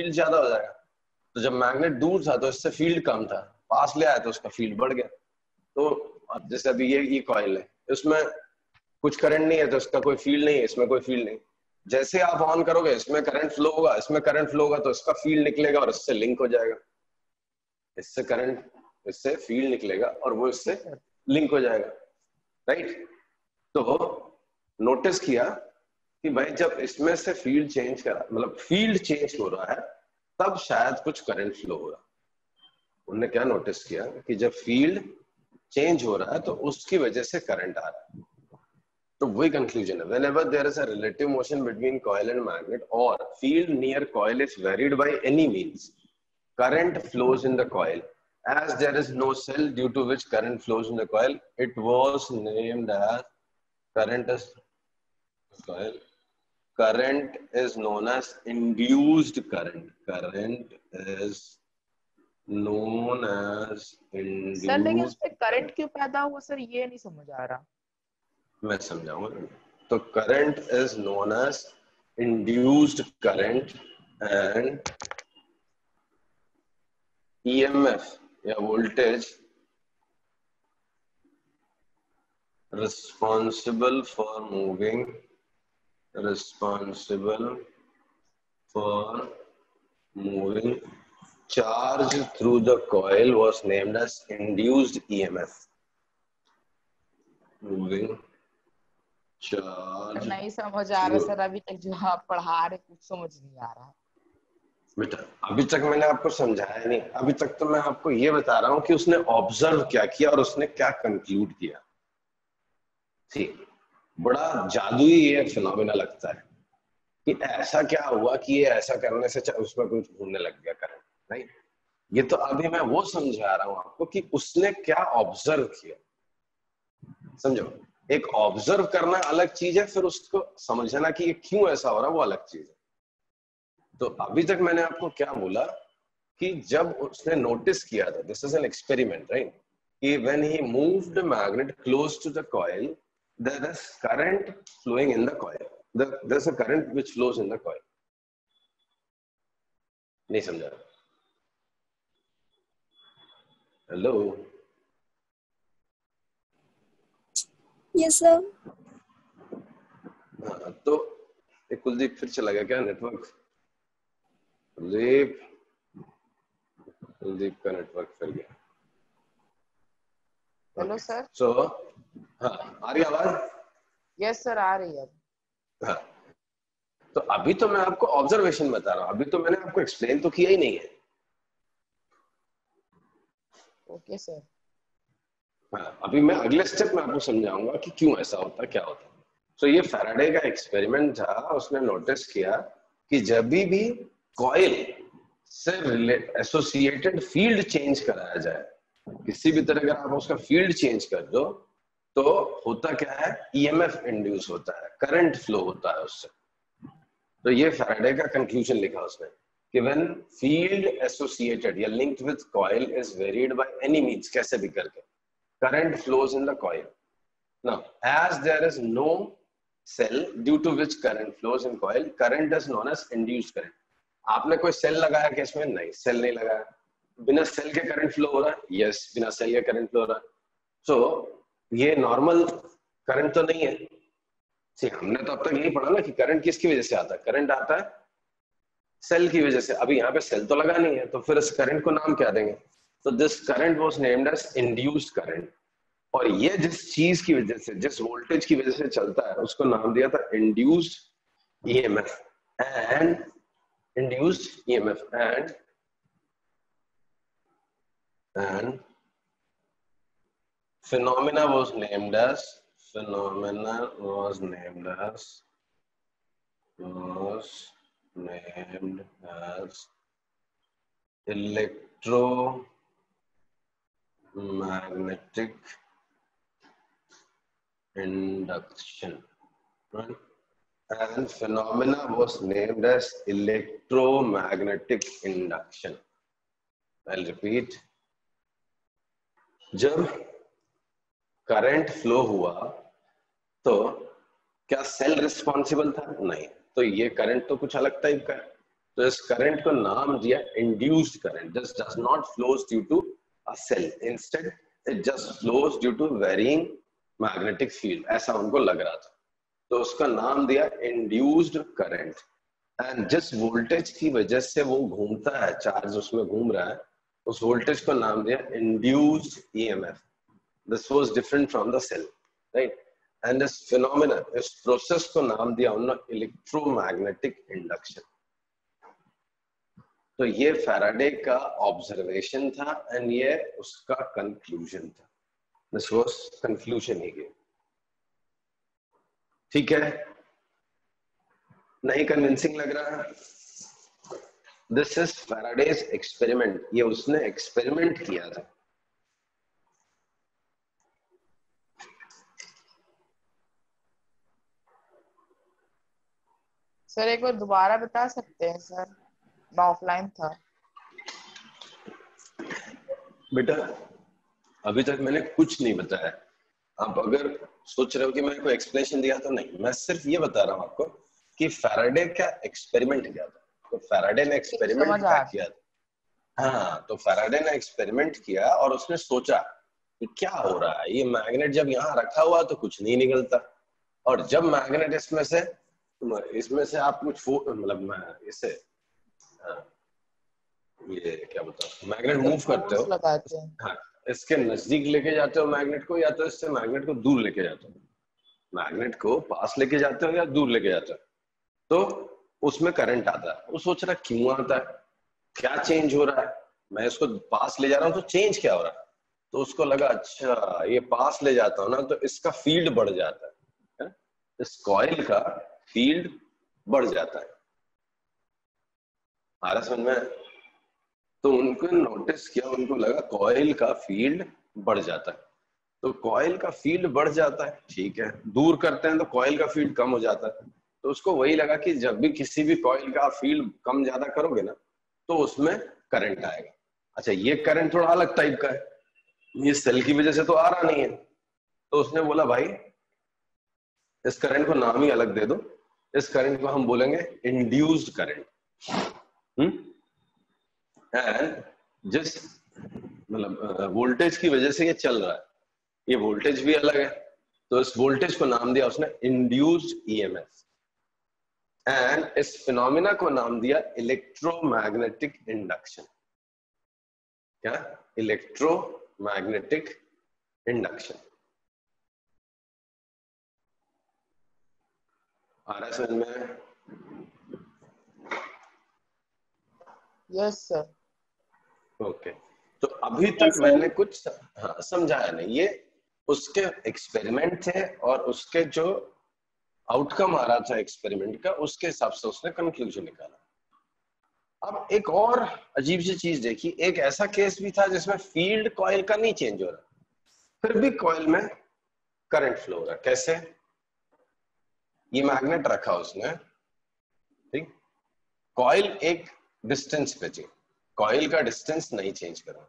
Field ज्यादा हो जाएगा। तो जब मैग्नेट दूर था तो इससे फील्ड कम था, पास ले आया तो उसका फील्ड बढ़ गया। तो जैसे अभी ये कॉइल है, इसमें कुछ करंट नहीं है तो इसका कोई फील्ड नहीं है, इसमें कोई फील्ड नहीं। जैसे आप ऑन करोगे इसमें करंट फ्लो होगा, इसमें करंट फ्लो होगा तो इसका फील्ड निकलेगा और इससे लिंक हो जाएगा। इससे करंट, इससे फील्ड निकलेगा और वो इससे लिंक हो जाएगा, राइट। तो नोटिस किया कि भाई जब इसमें से फील्ड चेंज करा, मतलब फील्ड चेंज हो रहा है, तब शायद कुछ करंट फ्लो हो रहा। उन्होंने क्या नोटिस किया कि जब फील्ड चेंज हो रहा है तो उसकी वजह से करंट आ रहा है। तो वही कंक्लूजन है, whenever there is a relative motion between coil and magnet or field near coil is varied by any means, current flows in the coil. As there is no cell due to which current flows in the coil, it was named as current is coil. Current is known as induced current. Current is known as induced. Sir लेकिन उस पे current क्यों पैदा हुआ sir, ये नहीं समझ आ रहा। मैं समझाऊंगा। तो current is known as induced current and EMF या voltage responsible for moving charge through the coil was named as induced EMF. Moving charge नहीं समझ आ रहा सर, अभी तक जो आप पढ़ा रहे कुछ समझ नहीं आ रहा। बेटा अभी तक मैंने आपको समझाया नहीं, अभी तक तो मैं आपको ये बता रहा हूँ कि उसने ऑब्जर्व क्या किया और उसने क्या कंक्लूड किया। ठीक, बड़ा जादुई ये फिनोमेना लगता है कि ऐसा क्या हुआ कि ये ऐसा करने से उसमें कुछ घूमने लग गया करंट, राइट। ये तो अभी मैं वो समझा रहा हूँ आपको कि उसने क्या ऑब्जर्व किया। समझो, एक ऑब्जर्व करना अलग चीज है, फिर उसको समझना कि ये क्यों ऐसा हो रहा है वो अलग चीज है। तो अभी तक मैंने आपको क्या बोला कि जब उसने नोटिस किया था, this is an experiment, right, कि when he moved the magnet close to the coil, there is current flowing in the coil, there is a current which flows in the coil. नहीं समझा? Hello? Yes sir. हाँ, तो एक कुलदीप फिर चला गया क्या नेटवर्क? कुलदीप का नेटवर्क फिर गया। Hello sir. सो हाँ, आ रही आवाज? यस सर आ रही है। हाँ, तो अभी तो मैं आपको ऑब्जर्वेशन बता रहा हूँ, अभी तो मैंने आपको एक्सप्लेन तो किया ही नहीं है। Okay sir. हाँ, अभी मैं अगले स्टेप में आपको समझाऊंगा कि क्यों ऐसा होता है, क्या होता है। तो ये फैराडे का एक्सपेरिमेंट था, उसने नोटिस किया कि जब भी कॉइल से एसोसिएटेड फील्ड चेंज कराया जाए, किसी भी तरह का आप उसका फील्ड चेंज कर दो, तो होता क्या है, ईएमएफ इंड्यूस होता है, करंट फ्लो होता है उससे। तो ये फैराडे का कंक्लूजन लिखा उसने कि व्हेन फील्ड एसोसिएटेड या linked with coil is varied by any means, कैसे भी करके, current flows in the coil. Now as there is no cell due to which current flows in coil, current is known as induced current. आपने कोई cell लगाया क्या इसमें? नहीं, cell नहीं लगाया। बिना सेल के करंट फ्लो हो रहा है? यस, बिना सेल के करंट फ्लो हो रहा है। सो ये नॉर्मल करंट तो नहीं है। हमने तो अब तक यही पढ़ा ना कि करंट किसकी वजह से आता है? करंट आता है सेल की वजह से। अभी यहाँ पे सेल तो लगा नहीं है, तो फिर इस करंट को नाम क्या देंगे? तो this current was named as induced current. और ये जिस चीज की वजह से, जिस वोल्टेज की वजह से चलता है, उसको नाम दिया था induced EMF and induced EMF and phenomena was named as electromagnetic induction, right? And phenomena was named as electromagnetic induction. I'll repeat. जब करंट फ्लो हुआ तो क्या सेल रिस्पॉन्सिबल था? नहीं। तो ये करंट तो कुछ अलग टाइप का है, तो इस करंट को नाम दिया induced current. This does not flows due to a cell, instead it just flows due to varying magnetic field. ऐसा उनको लग रहा था, तो उसका नाम दिया इंड्यूस्ड करंट. एंड जिस वोल्टेज की वजह से वो घूमता है, चार्ज उसमें घूम रहा है, उस वोल्टेज को नाम दिया induced EMF. This was different from the cell, right. And this phenomena, इस प्रोसेस को नाम दिया उन्होंने इलेक्ट्रोमैग्नेटिक इंडक्शन. तो ये फैराडे का ऑब्जर्वेशन था एंड ये उसका कंक्लूजन था. This was conclusion he give. ठीक है, नहीं कन्विंसिंग लग रहा है? This is Faraday's experiment. ये उसने एक्सपेरिमेंट किया था. सर एक बार दोबारा बता सकते हैं सर, मैं ऑफलाइन था. बेटा अभी तक मैंने कुछ नहीं बताया. आप अगर सोच रहे हो कि मैंने कोई एक्सप्लेनेशन दिया तो नहीं, मैं सिर्फ ये बता रहा हूं आपको कि फैराडे का एक्सपेरिमेंट किया था. तो फैराडे ने एक्सपेरिमेंट समझ क्या आ किया था? हाँ, तो फैराडे ने एक्सपेरिमेंट किया और उसने सोचा कि क्या हो रहा है, ये मैग्नेट जब यहाँ रखा हुआ तो कुछ नहीं निकलता, और जब मैग्नेट इसमें से आप कुछ मतलब इससे ये क्या बताओ, मैग्नेट मूव करते हो, फोर्स लगाते हैं. हाँ, इसके नजदीक लेके जाते हो मैग्नेट को, या तो इससे मैग्नेट को दूर लेके जाते हो. मैग्नेट को पास लेके जाते हो या दूर लेके जाते हो, तो उसमें करंट आता है. वो सोच रहा क्यों आता है, क्या चेंज हो रहा है, मैं इसको पास ले जा रहा हूँ तो चेंज क्या हो रहा है. तो उसको लगा अच्छा ये पास ले जाता हूँ ना तो इसका फील्ड बढ़ जाता है, इस कॉइल का फील्ड बढ़ जाता है. आ रहा समझ में? तो उनको नोटिस किया, उनको लगा कॉइल का फील्ड बढ़ जाता है. तो कॉइल का फील्ड बढ़ जाता है, ठीक है, दूर करते हैं तो कॉइल का फील्ड कम हो जाता है. तो उसको वही लगा कि जब भी किसी भी कॉइल का फील्ड कम ज्यादा करोगे ना तो उसमें करंट आएगा. अच्छा, ये करंट थोड़ा अलग टाइप का है, ये सेल की वजह से तो आ रहा नहीं है. तो उसने बोला भाई इस करंट को नाम ही अलग दे दो, इस करंट को हम बोलेंगे इंड्यूस्ड करंट. एंड जिस मतलब वोल्टेज की वजह से ये चल रहा है, ये वोल्टेज भी अलग है, तो इस वोल्टेज को नाम दिया उसने इंड्यूस्ड ईएमएफ. एंड इस फिनोमिना को नाम दिया इलेक्ट्रोमैग्नेटिक इंडक्शन. क्या? Electromagnetic induction. आ रहा है समझ में? Yes sir. ओके. तो अभी तक Yes, मैंने sir. कुछ समझाया नहीं. ये उसके एक्सपेरिमेंट थे और उसके जो आउटकम आ रहा था एक्सपेरिमेंट का, उसके हिसाब से उसने कंक्लूजन निकाला. अब एक और अजीब सी चीज देखी, एक ऐसा केस भी था जिसमें फील्ड कॉइल का नहीं चेंज हो रहा, फिर भी कॉइल में करंट फ्लो हो रहा. कैसे? ये मैग्नेट रखा उसने, ठीक, कॉइल एक डिस्टेंस पे थी, कॉइल का डिस्टेंस नहीं चेंज करूंगा.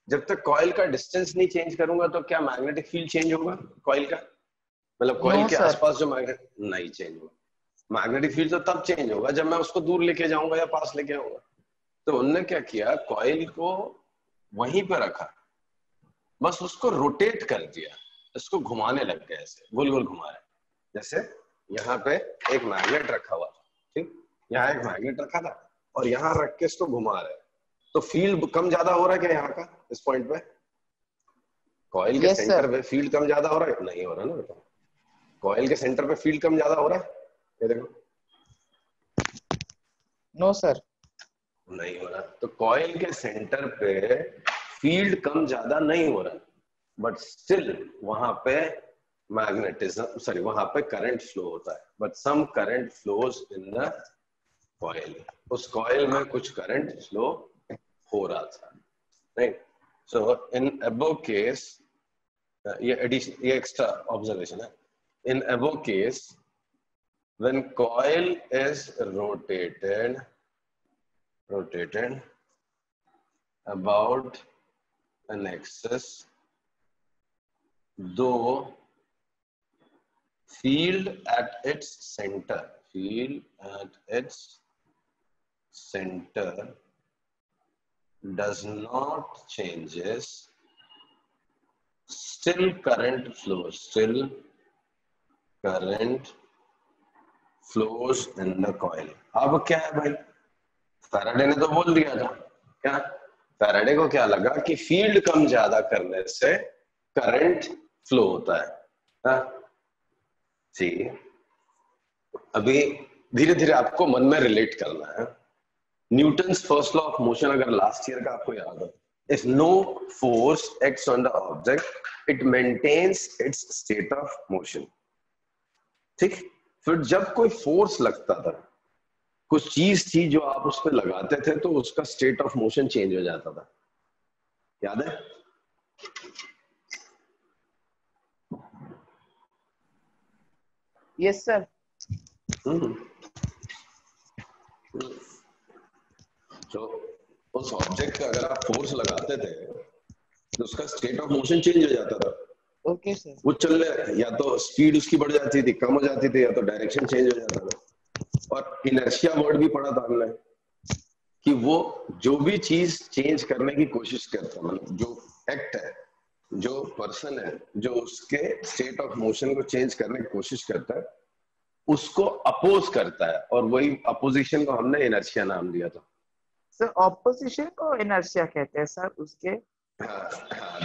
जब तक कॉइल का डिस्टेंस नहीं चेंज करूंगा तो क्या मैग्नेटिक फील्ड चेंज होगा कॉइल का? मतलब कॉइल नो के सर. आसपास जो मैग्नेट नहीं चेंज होगा. मैग्नेटिक फील्ड तो तब चेंज होगा जब मैं उसको दूर लेके जाऊंगा या पास लेके आऊंगा. तो उन्होंने क्या किया, कॉइल को वहीं पर रखा, बस उसको रोटेट कर दिया, इसको घुमाने लग गए, ऐसे गोल गोल घुमा रहे. जैसे यहाँ पे एक मैग्नेट रखा हुआ था, ठीक, यहाँ एक मैग्नेट रखा था और यहाँ रख के इसको घुमा रहे. तो फील्ड कम ज्यादा हो रहा है क्या यहाँ का, इस पॉइंट पे कॉइल के यस सेंटर सर. पे फील्ड कम ज्यादा हो रहा है? नहीं हो रहा ना बेटा. कॉइल के सेंटर पे फील्ड कम ज्यादा हो रहा है? ये देखो, नो सर. नहीं हो रहा. तो कॉइल के सेंटर पे फील्ड कम ज्यादा नहीं हो रहा, बट स्टिल वहां पे मैग्नेटिज्म, सॉरी, वहां पे करंट फ्लो होता है, but some current flows in the coil. उस कॉइल में कुछ करंट फ्लो हो रहा था, right. So in above case, ये एडिशन, ये एक्स्ट्रा ऑब्जर्वेशन है. In above case when coil is rotated about an axis, though field at its center center does not changes, still current flows, still current flows in the coil. अब क्या है भाई, Faraday ने तो बोल दिया था, क्या फैराडे को क्या लगा कि फील्ड कम ज्यादा करने से करंट फ्लो होता है। जी, अभी धीरे धीरे आपको मन में रिलेट करना है। Newton's first law of motion अगर लास्ट ईयर का आपको याद हो, if no force acts on the object it maintains its state of motion. ठीक, फिर जब कोई फोर्स लगता था, कुछ चीज थी जो आप उस पर लगाते थे तो उसका स्टेट ऑफ मोशन चेंज हो जाता था, याद है? Yes sir. तो उस ऑब्जेक्ट का अगर आप फोर्स लगाते थे तो उसका स्टेट ऑफ मोशन चेंज हो जाता था। Okay sir. वो चल रहा, या तो स्पीड उसकी बढ़ जाती थी, कम हो जाती थी, या तो डायरेक्शन चेंज हो जाता था। और इनर्शिया वर्ड भी पढ़ा था हमने कि वो जो भी चीज चेंज करने की कोशिश करता है, मतलब जो एक्ट है, जो पर्सन है, जो उसके स्टेट ऑफ मोशन को चेंज करने की कोशिश करता है, उसको अपोज करता है, और वही अपोजिशन को हमने इनर्शिया नाम दिया था। सर ऑपोजिशन को इनर्शिया कहते हैं सर उसके।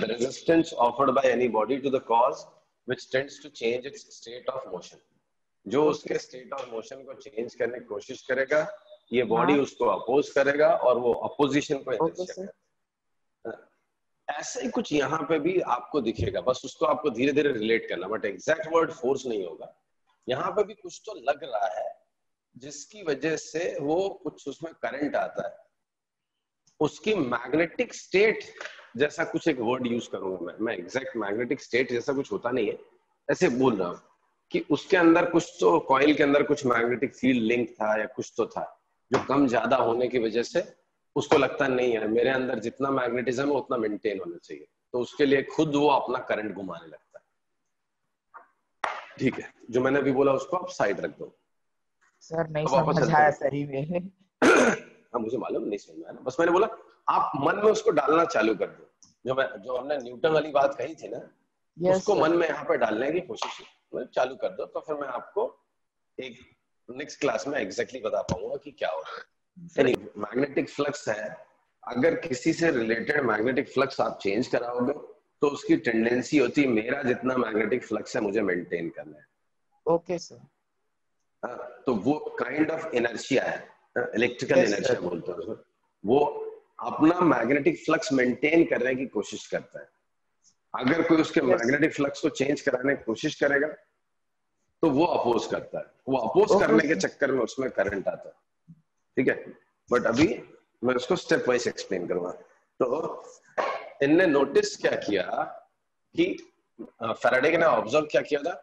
The resistance offered by any body to the cause which tends to change its state of motion. जो उसके स्टेट ऑफ मोशन को चेंज करने की कोशिश करेगा, ये बॉडी उसको अपोज करेगा, और वो अपोजिशन को इनर्शिया करेगा। ऐसे ही कुछ यहाँ पे भी आपको दिखेगा, बस उसको आपको धीरे धीरे रिलेट करना, बट एग्जैक्ट वर्ड फोर्स नहीं होगा। यहाँ पे भी कुछ तो लग रहा है जिसकी वजह से वो कुछ उसमें करंट आता है, उसकी मैग्नेटिक स्टेट जैसा कुछ एक वर्ड यूज करूंगा मैं एग्जैक्ट मैग्नेटिक स्टेट जैसा कुछ होता नहीं है, ऐसे बोल रहा हूं कि उसके अंदर कुछ तो, कॉइल के अंदर कुछ मैग्नेटिक फील्ड लिंक था या कुछ तो था, जो कम ज्यादा होने की वजह से उसको लगता नहीं है मेरे अंदर जितना मैग्नेटिज्म है उतना मेंटेन होना चाहिए, तो उसके लिए खुद वो अपना करंट घुमाने लगता है। ठीक है, जो मैंने अभी बोला उसको आप साइड रख दो। सर नहीं समझ आया सर ही में। हाँ मुझे मालूम नहीं समझ में आया, बस मैंने बोला आप मन में उसको डालना चालू कर दो। जो हमने न्यूटन वाली बात कही थी ना, उसको मन में यहाँ पे डालने की कोशिश चालू कर दो, तो फिर मैं आपको एक नेक्स्ट क्लास में एग्जैक्टली बता पाऊंगा कि क्या हो रहा है। मैग्नेटिक फ्लक्स है, अगर किसी से रिलेटेड मैग्नेटिक फ्लक्स आप चेंज कराओगे तो उसकी टेंडेंसी होती है मेरा जितना मैग्नेटिक फ्लक्स है मुझे मेंटेन करना है। Okay sir. तो वो काइंड ऑफ इनर्शिया है, इलेक्ट्रिकल इनर्शिया बोलते हैं, वो अपना मैग्नेटिक फ्लक्स मेंटेन करने की कोशिश करता है। अगर कोई उसके मैग्नेटिक फ्लक्स को चेंज कराने की कोशिश करेगा तो वो अपोज करता है, वो अपोज करने के चक्कर में उसमें करंट आता है। ठीक है, बट अभी मैं उसको स्टेप वाइज एक्सप्लेन करूंगा। तो इनने नोटिस क्या किया कि फैराडे ने ऑब्जर्व क्या किया था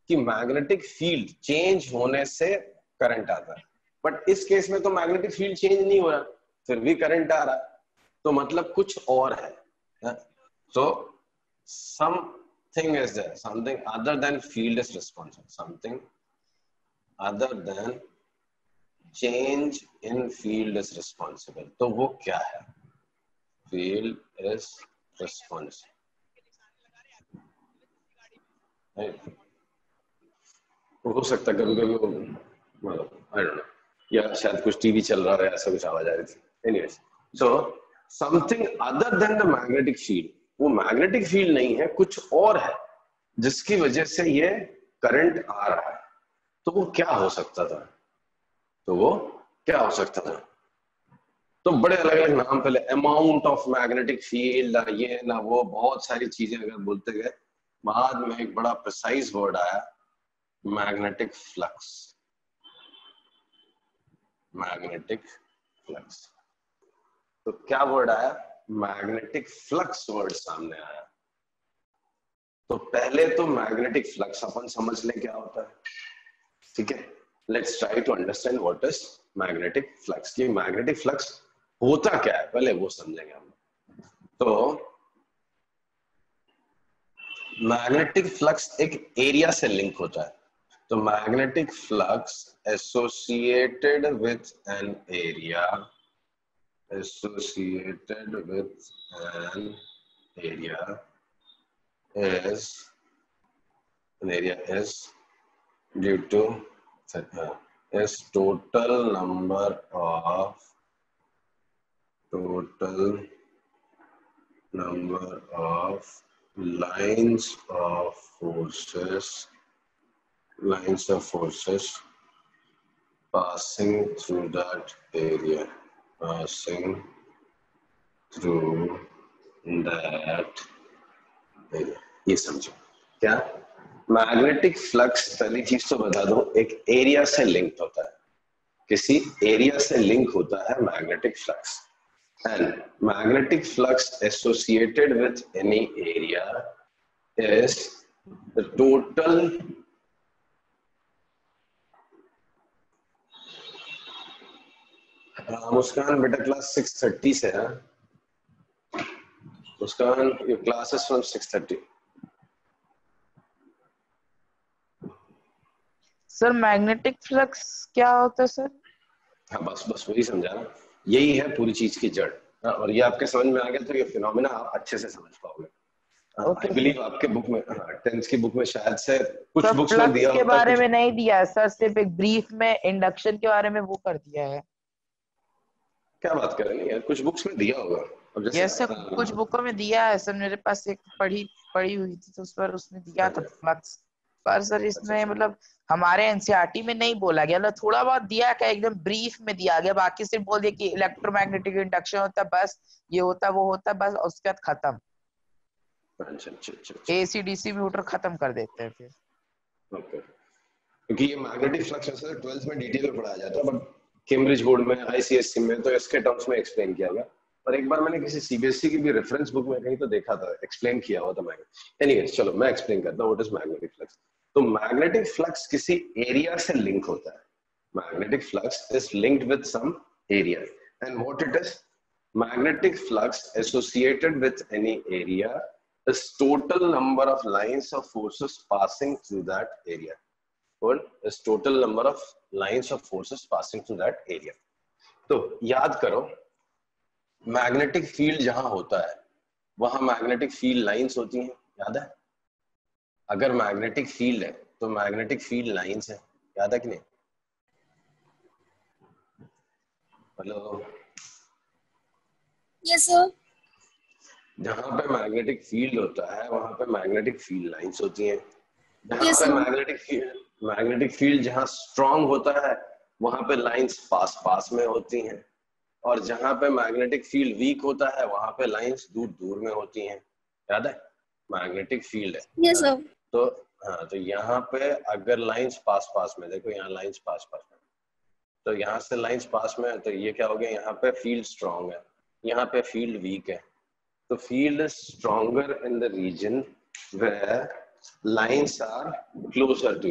कि मैग्नेटिक फील्ड चेंज होने से करंट आता है, बट इस केस में तो मैग्नेटिक फील्ड चेंज नहीं हो रहा, फिर भी करंट आ रहा है, तो मतलब कुछ और है। So something is there, something other than field is responsible, something other than change in field is responsible. तो वो क्या है? Field is responsible. हो सकता है कभी-कभी वो मतलब I don't know, या शायद कुछ टीवी चल रहा है ऐसा कुछ आवाज आ रही थी। Anyways, so something other than the magnetic field, वो मैग्नेटिक फील्ड नहीं है, कुछ और है जिसकी वजह से ये करंट आ रहा है। तो वो क्या हो सकता था? तो बड़े अलग अलग नाम, पहले अमाउंट ऑफ मैग्नेटिक फील्ड, ये ना वो, बहुत सारी चीजें अगर बोलते गए, बाद में एक बड़ा प्रिसाइज वर्ड आया, मैग्नेटिक फ्लक्स। मैग्नेटिक फ्लक्स, तो क्या वर्ड आया? मैग्नेटिक फ्लक्स वर्ड सामने आया। तो पहले तो मैग्नेटिक फ्लक्स अपन समझ लें क्या होता है, ठीक है? Let's try to understand what is magnetic flux. ये मैग्नेटिक फ्लक्स होता क्या है पहले वो समझेंगे हम। तो मैग्नेटिक फ्लक्स एक एरिया से लिंक होता है, तो magnetic flux associated with an area associated with an area is due to is total number of lines of forces passing through that area. ये समझो क्या मैग्नेटिक फ्लक्स। पहली चीज तो बता दो, एक एरिया से लिंक होता है, किसी एरिया से लिंक होता है magnetic flux. And magnetic flux associated with any area is the total Muskan बेटा क्लास 6:30 से है। Muskan your class is from 6:30। Sir magnetic flux क्या होता है सर? हाँ बस वही समझा ना, यही है पूरी चीज की जड़। और ये आपके समझ में आ गया तो ये फिनोमेना आप अच्छे से समझ पाओगे। आई बिलीव आपके बुक में 10th की बुक में शायद से कुछ बुक्स में दिया के बारे में नहीं दिया है सर, सिर्फ एक ब्रीफ में इंडक्शन के बारे में वो कर दिया है। क्या बात कर रहे हैं यार, कुछ बुक्स में दिया होगा। अब जैसे यस सर, कुछ बुकों में दिया है सर, मेरे पास एक पढ़ी हुई थी तो उस पर उसने दिया था फ्लक्स। पर सर इसमें मतलब हमारे एनसीईआरटी में नहीं बोला गया, मतलब थोड़ा बहुत दिया क्या, एकदम ब्रीफ में दिया गया, बाकी सिर्फ बोल दिया कि इलेक्ट्रोमैग्नेटिक इंडक्शन होता है, बस ये होता है वो होता है, बस उसके बाद खत्म। अच्छा। एसी डीसी मोटर खत्म कर देते हैं फिर। ओके, क्योंकि ये मैग्नेटिक फ्लक्स ऐसे 12th में डिटेल में पढ़ाया जाता है, बट कैम्ब्रिज बोर्ड में आईसीएससी में तो इसके टर्म्स में एक्सप्लेन किया गया। और एक बार मैंने किसी सीबीएसई की भी रेफरेंस बुक में कहीं तो देखा था, एक्सप्लेन किया हुआ था मैग्नेटिक। एनीवेज चलो मैं एक्सप्लेन करता हूं व्हाट इज मैग्नेटिक फ्लक्स। तो मैग्नेटिक फ्लक्स किसी एरिया से लिंक होता है। Magnetic flux is linked with some area and what it is, magnetic flux associated with any area is total number of lines of forces passing through that area. is total number of lines of forces passing through that area। तो याद करो, magnetic field जहां होता है वहां magnetic field lines होती हैं, याद है? अगर मैग्नेटिक फील्ड है तो मैग्नेटिक फील्ड लाइंस है, याद है कि नहीं? Hello yes sir. जहां पे मैग्नेटिक फील्ड होता है वहां पे मैग्नेटिक फील्ड लाइंस होती हैं। जहां Yes, पे sir. मैग्नेटिक फील्ड जहां स्ट्रांग होता है वहां पे लाइंस पास में होती हैं, और जहां पे मैग्नेटिक फील्ड वीक होता है वहां पे लाइंस दूर में होती हैं। याद है? मैग्नेटिक फील्ड है। Yes, sir. तो हाँ, तो यहाँ पे अगर लाइंस पास में, देखो यहाँ लाइंस पास में, तो यहाँ से लाइंस पास में है तो ये क्या हो गया, यहाँ पे फील्ड स्ट्रांग है, यहाँ पे फील्ड वीक है। तो field is stronger in the region where lines are closer to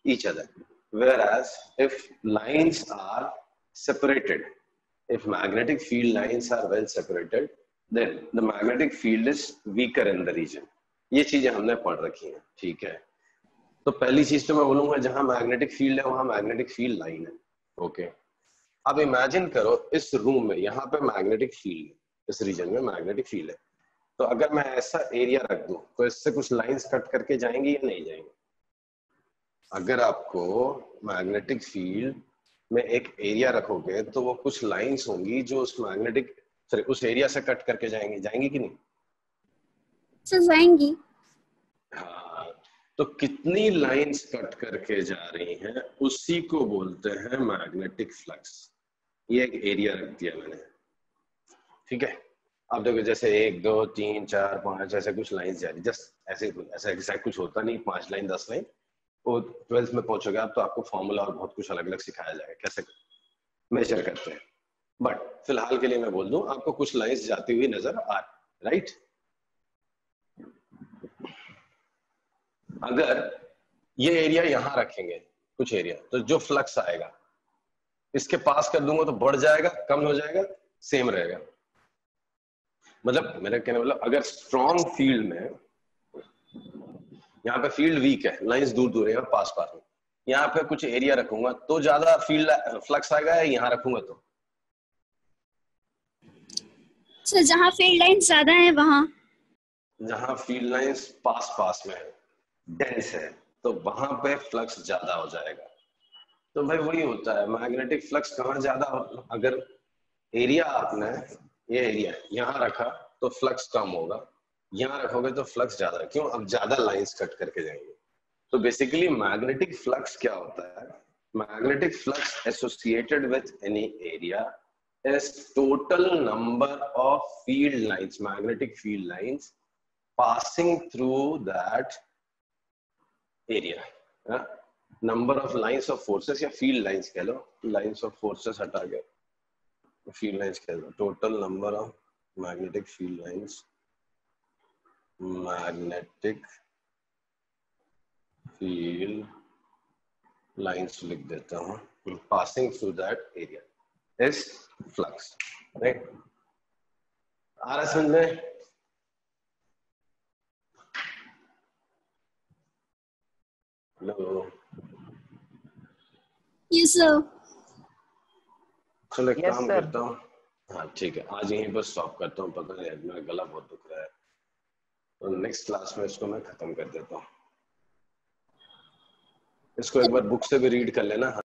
each other, whereas if lines are separated, if magnetic field lines are well separated, then the magnetic field is weaker in the region। ये चीजें हमने पढ़ रखी हैं, ठीक है? तो पहली चीज तो मैं बोलूंगा जहां मैग्नेटिक फील्ड है वहां मैग्नेटिक फील्ड लाइन है। ओके, अब इमेजिन करो इस रूम में यहाँ पे मैग्नेटिक फील्ड है, इस रीजन में मैग्नेटिक फील्ड है, तो अगर मैं ऐसा एरिया रख दूं तो इससे कुछ लाइंस कट करके जाएंगी या नहीं जाएंगी? अगर आपको मैग्नेटिक फील्ड में एक एरिया रखोगे तो वो कुछ लाइंस होंगी जो उस एरिया से कट करके जाएंगी कि नहीं? सर जाएंगी। हाँ, तो कितनी लाइंस कट करके जा रही हैं उसी को बोलते हैं मैग्नेटिक फ्लक्स। ये एक एरिया रख दिया मैंने, ठीक है? अब देखो जैसे 1 2 3 4 5 ऐसे कुछ लाइंस जा रही, जस्ट ऐसे एग्जैक्ट कुछ होता नहीं, 5 लाइन 10 लाइन। वो 12th में पहुंचोगे आप तो आपको फॉर्मूला और बहुत कुछ अलग अलग सिखाया जाएगा कैसे मेजर करते हैं, बट फिलहाल के लिए मैं बोल दूं आपको कुछ लाइंस जाती हुई नजर आ रही, राइट? अगर ये एरिया यहां रखेंगे कुछ एरिया, तो जो फ्लक्स आएगा इसके पास कर दूंगा तो बढ़ जाएगा, कम हो जाएगा, सेम रहेगा। मतलब मेरा कहने मतलब अगर स्ट्रॉन्ग फील्ड में, यहाँ पे फील्ड वीक है, लाइंस दूर है और पास में, यहाँ पे कुछ एरिया रखूंगा तो ज्यादा फील्ड फ्लक्स आएगा, या यहाँ रखूंगा तो? सर जहाँ फील्ड लाइन ज्यादा है वहाँ। जहाँ फील्ड लाइंस पास पास में है, डेंस है, तो वहां पे फ्लक्स ज्यादा हो जाएगा। तो भाई वही होता है, मैग्नेटिक फ्लक्स कहाँ ज्यादा हो, अगर एरिया आपने ये एरिया यहाँ रखा तो फ्लक्स कम होगा, यहाँ रखोगे तो फ्लक्स ज्यादा। क्यों? अब ज्यादा लाइंस कट करके जाएंगे। तो बेसिकली मैग्नेटिक फ्लक्स क्या होता है? Magnetic flux associated with any area is total number of field lines, magnetic field lines passing through that area. Number of lines of forces या field lines कह लो, lines of forces हटा के field lines कह लो। total number of magnetic field lines, magnetic field lines लिख देता हूँ, passing through that area is flux, right? आ रहा समझ में? Hello, yes sir. चलो एक Yes, काम sir. करता हूँ, हाँ ठीक है, आज यहीं पर स्टॉप करता हूँ। पता नहीं मेरा गला बहुत दुख रहा है, तो नेक्स्ट क्लास में इसको मैं खत्म कर देता हूँ। इसको एक बार बुक से भी रीड कर लेना।